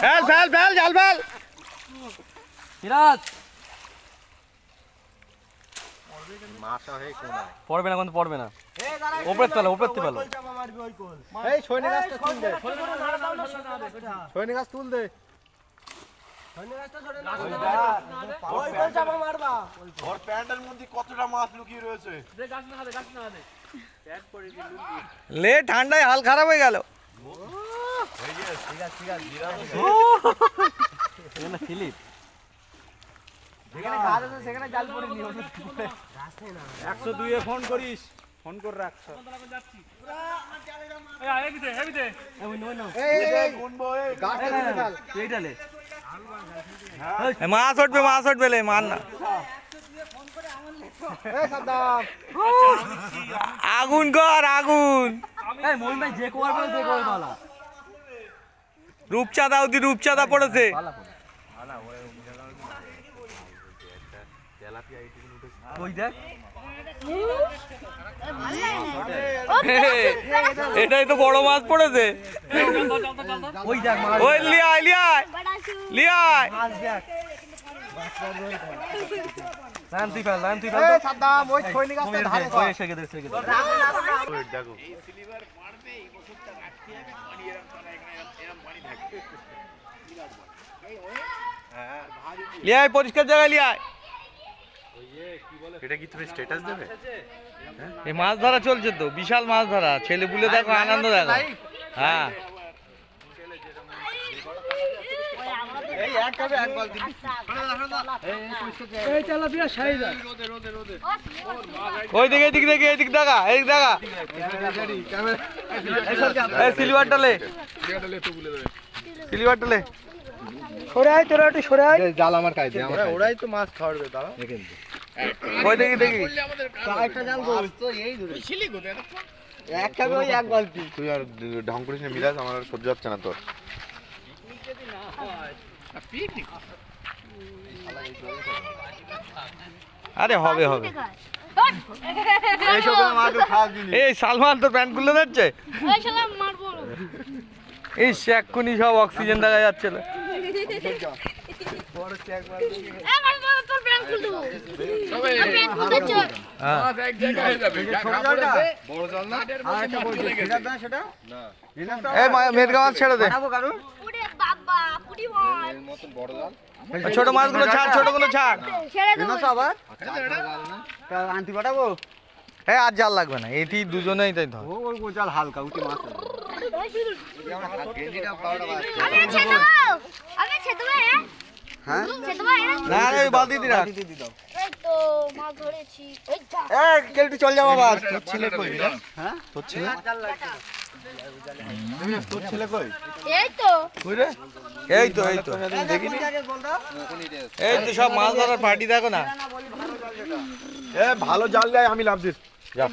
fail fail fail জাল fail Siraj মাছটা হয়ে কোনায় পড়বে না কিন্তু পড়বে না উপরে তোলা উপরে তোলা এই সৈন্য গাছটা তুল দে সৈন্য গাছ তুল দে সৈন্য গাছটা ছড়ে না ওই কোন চাপা মারবা ওর প্যান্টের মধ্যে কতটা মাছ লুকিয়ে রয়েছে দে গাছ না দে প্যান্ট পড়ে দি লুকি লে ঠান্ডায় হাল খারাপ হয়ে গেল এই যে সিগা জিরা এখানে ফিলিপ যেখানে গাছ আছে সেখানে জাল পড়ে নি গাছ নেই না 102 এ ফোন করিস ফোন করে রাখ যাচ্ছি এই আয় হেবিতে এই গুনবো এই গাছ ঢাল এইটালে মাছ উঠবে লে মান না এই সাদ্দাম আগুন কর আগুন এই মোহন ভাই যে কোয়ার বলে যে কোয়ার বালা রূপচাঁদা ওদি রূপচাঁদা পড়েছে কই দেখ এটাই তো বড় মাছ পড়েছে ওই দেখ ওই লিয়ায় মাছ দেখ লান্তি ফেল এই সাদ্দাম ওই খৈনি গাছটা ধারে কর এসে গেছে দেখো এই সিলিভার মারবে এই বছরটা রাখতে হবে পানি এরকম পানি থাকে হ্যাঁ লিয়ায় পরিষ্কার জায়গা লিয়ায় এটা কি তুমি স্ট্যাটাস দেবে এই মাছ ধরা চলছে তো বিশাল মাছ ধরা ছেলে বুলে দেখো আনন্দ দেখো হ্যাঁ এই এক কাবে এক বালতি এই তেলাপিয়া সাই যা ওই দিকে এদিক দেখা এই সিলভারটা লে সরে আয় তোরা একটু সরে আয় জাল আমার কাছে ওরাই তো মাছ খাওয়াবে দাঁড়া ওই দেখি একটা জাল তো এই ধরে ছিলি গো এক খাবে ওই এক বালতি তুই আর ঢং করিস না মিরাজ আমার আর সহ্য হচ্ছে না তোর আরে হবে এই সালমান তোর প্যান্ট খুলে যাচ্ছে এই এক্ষুনি সব অক্সিজেন দেখা যাচ্ছে না মেদগা মাছ ছেড়ে দে ছোট মাছগুলো ছাড় ছোটগুলো ছাড় আনতে পাঠাবো হ্যাঁ আর জাল লাগবে না এটি দুজনেই তাই ধর জাল হালকা উঠে মাছ হ্যাঁ না ওই বালতি দি রাখ একটু চল যাও আবার তোর ছেলে কই হ্যাঁ তোর ছেলে কই এই তো কই রে এই তো দেখিনি এই তো সব মাছ ধরার পার্টি দেখো না এ ভালো জাল দেয় আমি লাভ দিস যা